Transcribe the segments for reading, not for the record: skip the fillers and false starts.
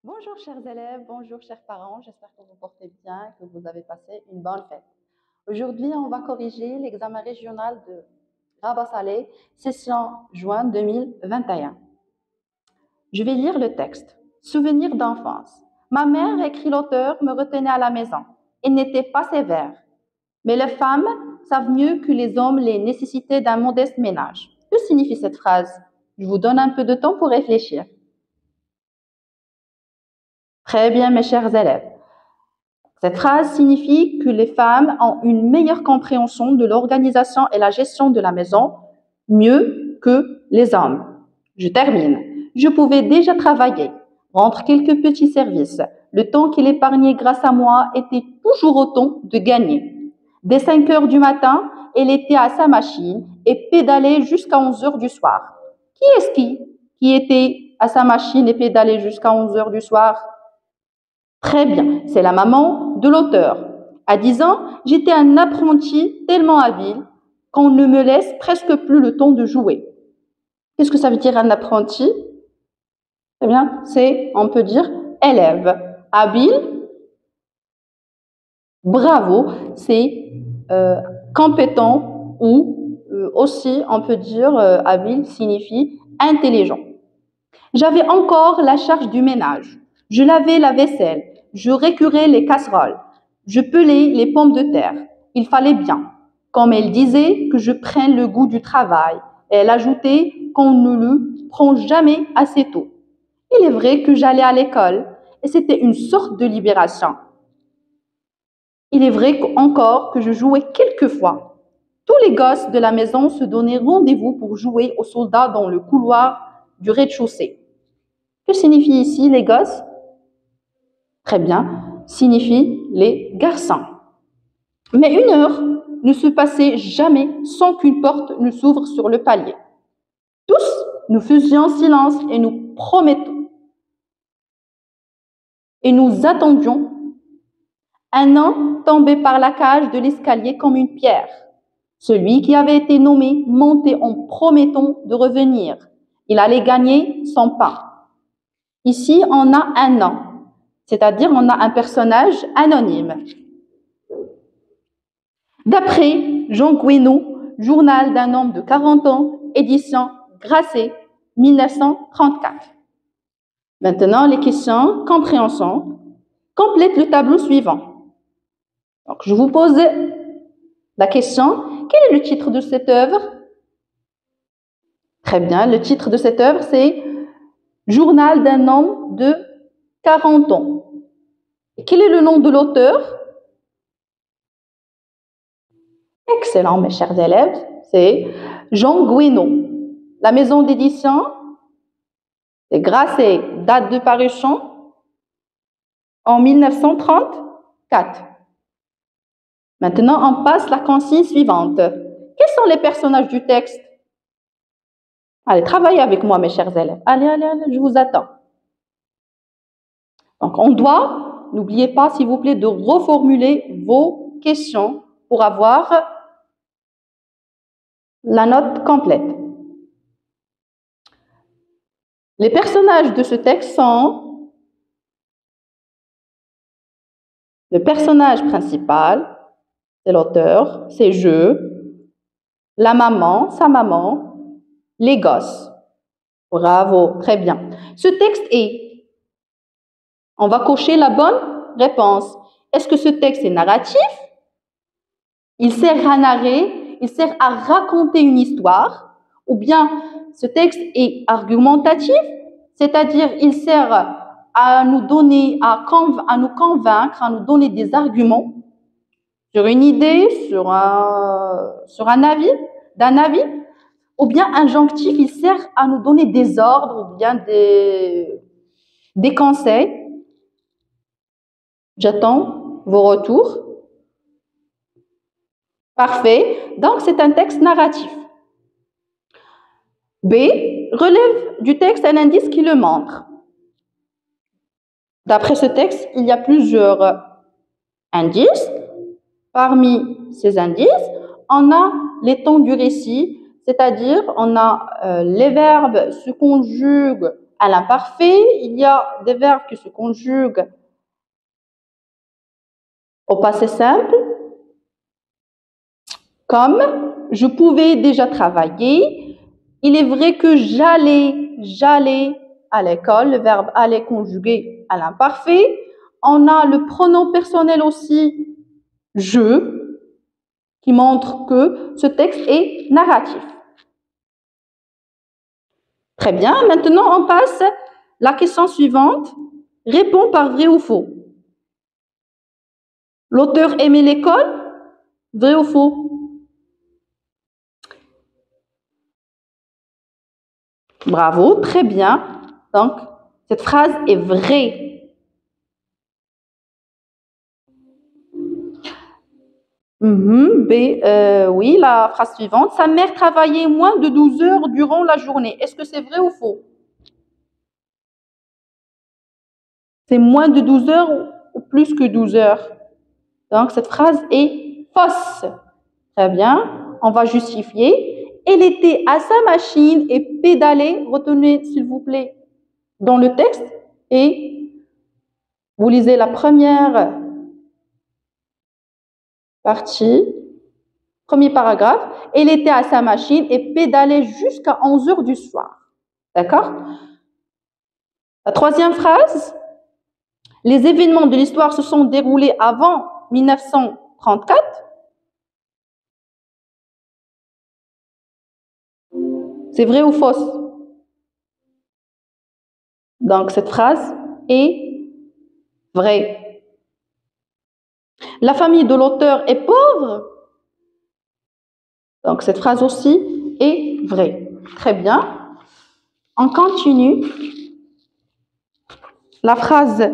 Bonjour chers élèves, bonjour chers parents, j'espère que vous portez bien et que vous avez passé une bonne fête. Aujourd'hui, on va corriger l'examen régional de Rabat Salé, session juin 2021. Je vais lire le texte. Souvenir d'enfance. Ma mère, écrit l'auteur, me retenait à la maison. Elle n'était pas sévère. Mais les femmes savent mieux que les hommes les nécessités d'un modeste ménage. Que signifie cette phrase? Je vous donne un peu de temps pour réfléchir. Très bien, mes chers élèves. Cette phrase signifie que les femmes ont une meilleure compréhension de l'organisation et la gestion de la maison, mieux que les hommes. Je termine. Je pouvais déjà travailler, rendre quelques petits services. Le temps qu'il épargnait grâce à moi était toujours autant de gagner. Dès 5 heures du matin, elle était à sa machine et pédalait jusqu'à 11 heures du soir. Qui est-ce qui était à sa machine et pédalait jusqu'à 11 heures du soir? Très bien, c'est la maman de l'auteur. À 10 ans, j'étais un apprenti tellement habile qu'on ne me laisse presque plus le temps de jouer. Qu'est-ce que ça veut dire un apprenti? Très bien, on peut dire élève. Habile, bravo, c'est compétent ou aussi on peut dire habile signifie intelligent. J'avais encore la charge du ménage. Je lavais la vaisselle, je récurais les casseroles, je pelais les pommes de terre. Il fallait bien. Comme elle disait que je prenne le goût du travail, elle ajoutait qu'on ne le prend jamais assez tôt. Il est vrai que j'allais à l'école et c'était une sorte de libération. Il est vrai encore que je jouais quelquefois. Tous les gosses de la maison se donnaient rendez-vous pour jouer aux soldats dans le couloir du rez-de-chaussée. Que signifie ici les gosses? Très bien, signifie les garçons. Mais une heure ne se passait jamais sans qu'une porte ne s'ouvre sur le palier. Tous, nous faisions silence et nous promettons. Et nous attendions. Un nain tombait par la cage de l'escalier comme une pierre. Celui qui avait été nommé montait en promettant de revenir. Il allait gagner son pain. Ici, on a un nain. C'est-à-dire on a un personnage anonyme. D'après Jean Gouénaud, Journal d'un homme de 40 ans, édition Grasset, 1934. Maintenant, les questions compréhension. Complète le tableau suivant. Donc, je vous pose la question, quel est le titre de cette œuvre? Très bien, le titre de cette œuvre, c'est Journal d'un homme de 40 ans. Et quel est le nom de l'auteur? Excellent, mes chers élèves, c'est Jean Gouénaud. La maison d'édition, c'est Grasset, date de parution en 1934. Maintenant, on passe la consigne suivante. Quels sont les personnages du texte? Allez, travaillez avec moi, mes chers élèves. Allez, je vous attends. Donc, on doit, n'oubliez pas, s'il vous plaît, de reformuler vos questions pour avoir la note complète. Les personnages de ce texte sont le personnage principal, c'est l'auteur, c'est je, la maman, sa maman, les gosses. Bravo, très bien. Ce texte est, on va cocher la bonne réponse. Est-ce que ce texte est narratif? Il sert à narrer, il sert à raconter une histoire, ou bien ce texte est argumentatif, c'est-à-dire il sert à nous donner, à nous convaincre, à nous donner des arguments sur une idée, sur un avis, d'un avis, ou bien injonctif, il sert à nous donner des ordres, ou bien des conseils. J'attends vos retours. Parfait. Donc, c'est un texte narratif. B, relève du texte un indice qui le montre. D'après ce texte, il y a plusieurs indices. Parmi ces indices, on a les temps du récit, c'est-à-dire on a les verbes se conjuguent à l'imparfait, il y a des verbes qui se conjuguent au passé simple, comme je pouvais déjà travailler. Il est vrai que j'allais à l'école, le verbe aller conjugué à l'imparfait. On a le pronom personnel aussi, je, qui montre que ce texte est narratif. Très bien, maintenant on passe à la question suivante. Réponds par vrai ou faux. L'auteur aimait l'école? Vrai ou faux? Bravo, très bien. Donc, cette phrase est vraie. Oui, la phrase suivante. Sa mère travaillait moins de 12 heures durant la journée. Est-ce que c'est vrai ou faux? C'est moins de 12 heures ou plus que 12 heures? Donc, cette phrase est fausse. Très bien, on va justifier. Elle était à sa machine et pédalait. Retenez, s'il vous plaît, dans le texte. Et vous lisez la première partie, premier paragraphe. Elle était à sa machine et pédalait jusqu'à 11 heures du soir. D'accord? La troisième phrase. Les événements de l'histoire se sont déroulés avant 1934. C'est vrai ou fausse? Donc, cette phrase est vraie. La famille de l'auteur est pauvre. Donc, cette phrase aussi est vraie. Très bien. On continue. La phrase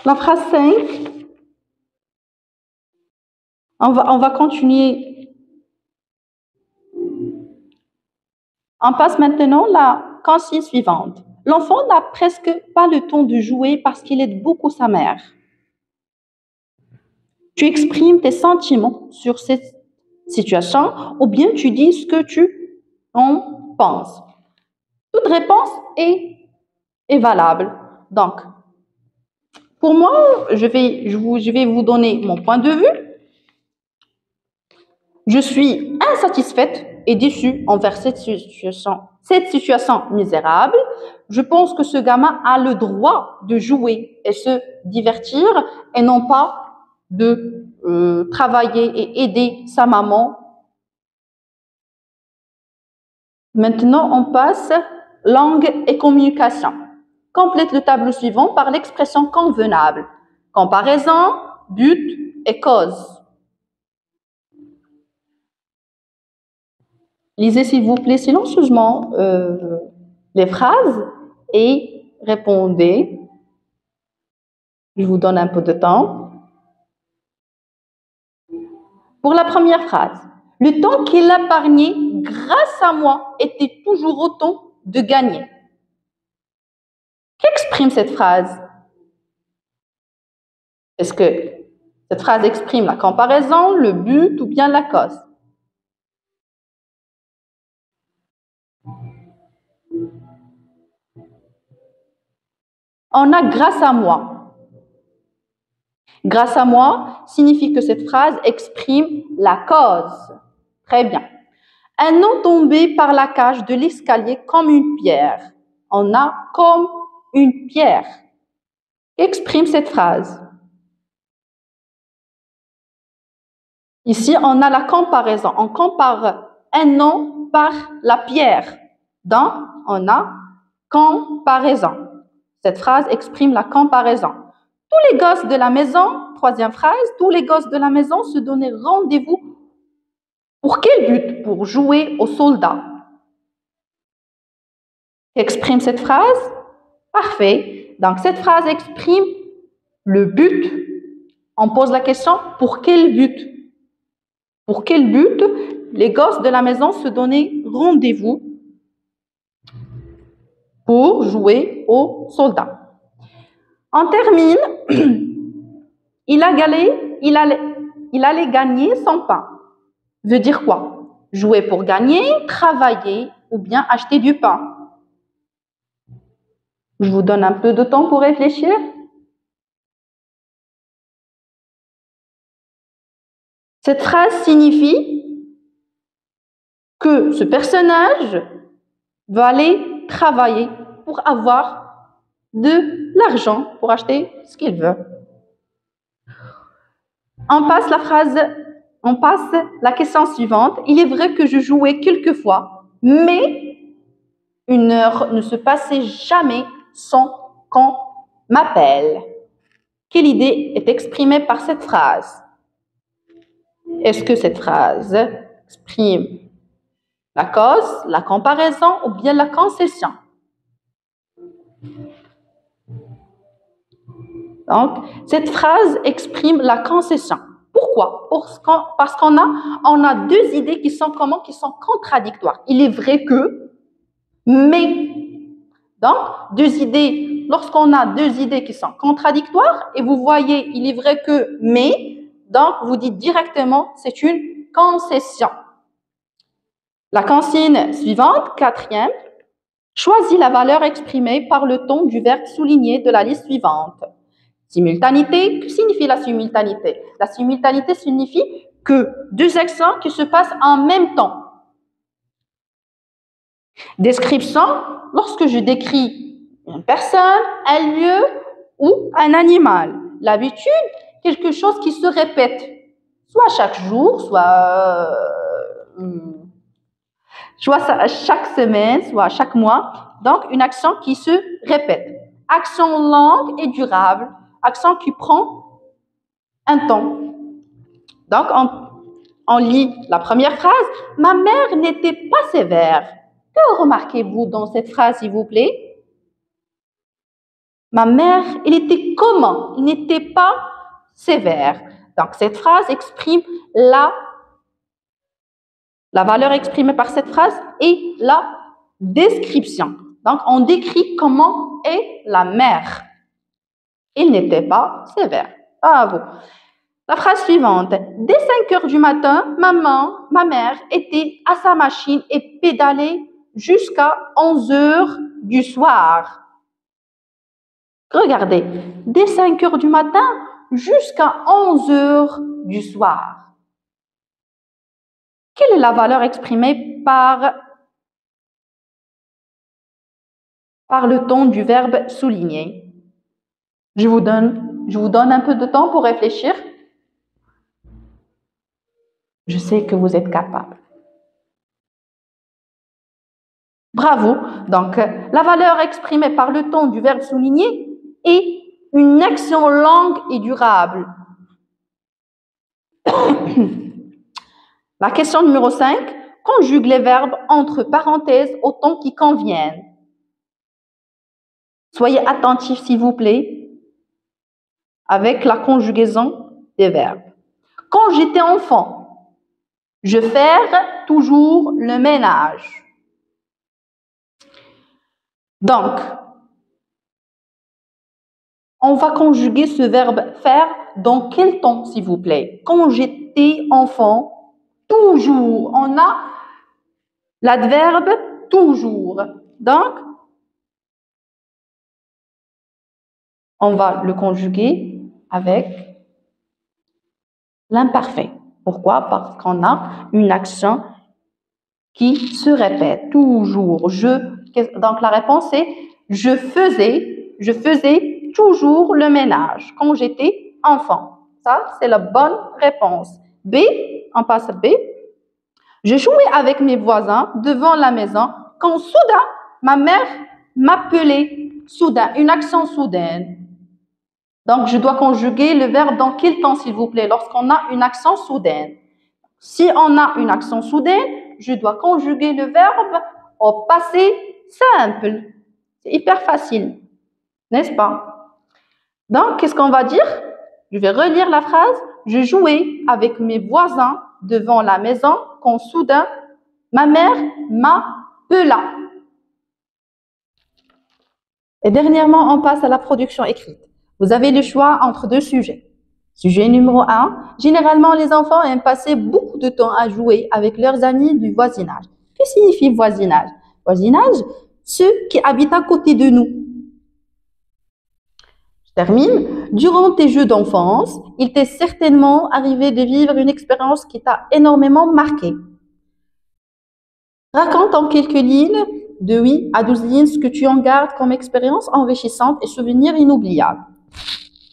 5. On va continuer. On passe maintenant à la consigne suivante. L'enfant n'a presque pas le temps de jouer parce qu'il aide beaucoup sa mère. Tu exprimes tes sentiments sur cette situation ou bien tu dis ce que tu en penses. Toute réponse est valable. Donc, pour moi, je vais vous donner mon point de vue. Je suis insatisfaite et déçue envers cette situation misérable. Je pense que ce gamin a le droit de jouer et se divertir et non pas de travailler et aider sa maman. Maintenant, on passe langue et communication. Complète le tableau suivant par l'expression convenable. Comparaison, but et cause. Lisez s'il vous plaît silencieusement les phrases et répondez. Je vous donne un peu de temps. Pour la première phrase, le temps qu'il épargnait grâce à moi était toujours autant de gagner. Qu'exprime cette phrase? Est-ce que cette phrase exprime la comparaison, le but ou bien la cause? On a grâce à moi. Grâce à moi signifie que cette phrase exprime la cause. Très bien. Un homme tombé par la cage de l'escalier comme une pierre. On a comme une pierre. Exprime cette phrase. Ici, on a la comparaison. On compare un homme par la pierre. Donc, on a comparaison. Cette phrase exprime la comparaison. Tous les gosses de la maison, troisième phrase, tous les gosses de la maison se donnaient rendez-vous. Pour quel but? Pour jouer aux soldats. Exprime cette phrase? Parfait. Donc, cette phrase exprime le but. On pose la question, pour quel but? Pour quel but les gosses de la maison se donnaient rendez-vous pour jouer aux soldats? On termine. Il allait gagner son pain. Veut dire quoi? Jouer pour gagner, travailler ou bien acheter du pain. Je vous donne un peu de temps pour réfléchir. Cette phrase signifie que ce personnage va aller travailler pour avoir de l'argent pour acheter ce qu'il veut. On passe la question suivante. Il est vrai que je jouais quelquefois, mais une heure ne se passait jamais sans qu'on m'appelle. Quelle idée est exprimée par cette phrase? Est-ce que cette phrase exprime la cause, la comparaison ou bien la concession? Donc, cette phrase exprime la concession. Pourquoi? Parce qu'on a deux idées qui sont comment? Qui sont contradictoires. Il est vrai que, mais. Donc, deux idées, lorsqu'on a deux idées qui sont contradictoires, et vous voyez, il est vrai que, mais, donc vous dites directement, c'est une concession. La consigne suivante, quatrième, choisis la valeur exprimée par le ton du verbe souligné de la liste suivante. Simultanéité, que signifie la simultanéité? La simultanéité signifie que deux actions qui se passent en même temps. Description, lorsque je décris une personne, un lieu ou un animal. L'habitude, quelque chose qui se répète, soit chaque jour, soit chaque semaine, soit chaque mois. Donc, une action qui se répète. Action longue et durable, action qui prend un temps. Donc, on lit la première phrase. Ma mère n'était pas sévère. Que remarquez-vous dans cette phrase, s'il vous plaît? Ma mère, elle était comment? Elle n'était pas sévère. Donc, cette phrase exprime la valeur exprimée par cette phrase et la description. Donc, on décrit comment est la mère. Elle n'était pas sévère. Bravo. La phrase suivante. Dès 5 heures du matin, ma mère était à sa machine et pédalait jusqu'à 11 heures du soir. Regardez, dès 5 heures du matin jusqu'à 11 heures du soir. Quelle est la valeur exprimée par le ton du verbe souligné? Je vous donne un peu de temps pour réfléchir. Je sais que vous êtes capable. Bravo. Donc, la valeur exprimée par le ton du verbe souligné est une action longue et durable. La question numéro 5. Conjugue les verbes entre parenthèses au temps qui conviennent. Soyez attentifs, s'il vous plaît, avec la conjugaison des verbes. Quand j'étais enfant, je faire toujours le ménage. Donc, on va conjuguer ce verbe faire dans quel temps, s'il vous plaît? Quand j'étais enfant, toujours. On a l'adverbe toujours. Donc, on va le conjuguer avec l'imparfait. Pourquoi? Parce qu'on a une action qui se répète toujours. Donc, la réponse est je faisais toujours le ménage quand j'étais enfant. Ça, c'est la bonne réponse. B, on passe à B. Je jouais avec mes voisins devant la maison quand soudain, ma mère m'appelait. Soudain, une action soudaine. Donc, je dois conjuguer le verbe dans quel temps, s'il vous plaît, lorsqu'on a une action soudaine. Si on a une action soudaine, je dois conjuguer le verbe au passé simple. C'est hyper facile, n'est-ce pas? Donc, qu'est-ce qu'on va dire? Je vais relire la phrase. Je jouais avec mes voisins devant la maison quand soudain, ma mère m'appela. Et dernièrement, on passe à la production écrite. Vous avez le choix entre deux sujets. Sujet numéro 1. Généralement, les enfants aiment passer beaucoup de temps à jouer avec leurs amis du voisinage. Que signifie voisinage? voisinage, ceux qui habitent à côté de nous. Je termine. Durant tes jeux d'enfance, il t'est certainement arrivé de vivre une expérience qui t'a énormément marqué. Raconte en quelques lignes, de 8 à 12 lignes, ce que tu en gardes comme expérience enrichissante et souvenir inoubliable.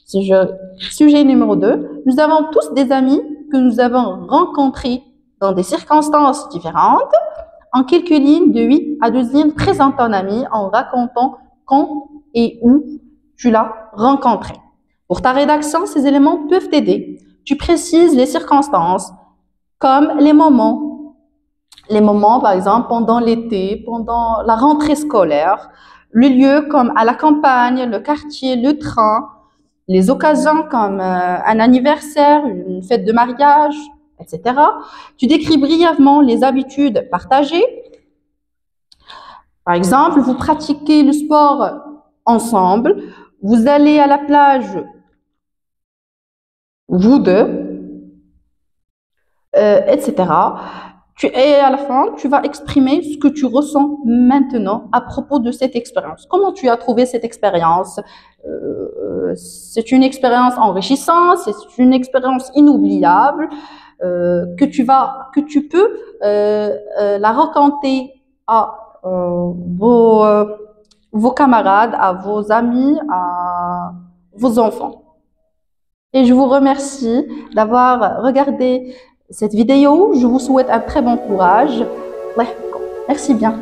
Sujet numéro 2. Nous avons tous des amis que nous avons rencontrés dans des circonstances différentes. En quelques lignes, de 8 à 12 lignes, présente ton ami en racontant quand et où tu l'as rencontré. Pour ta rédaction, ces éléments peuvent t'aider. Tu précises les circonstances, comme les moments, par exemple, pendant l'été, pendant la rentrée scolaire, le lieu comme à la campagne, le quartier, le train, les occasions comme un anniversaire, une fête de mariage, etc. Tu décris brièvement les habitudes partagées. Par exemple, vous pratiquez le sport ensemble, vous allez à la plage, vous deux, etc. Et à la fin, tu vas exprimer ce que tu ressens maintenant à propos de cette expérience. Comment tu as trouvé cette expérience? C'est une expérience enrichissante, c'est une expérience inoubliable que tu peux la raconter à vos camarades, à vos amis, à vos enfants. Et je vous remercie d'avoir regardé cette vidéo. Je vous souhaite un très bon courage. Ouais, merci bien.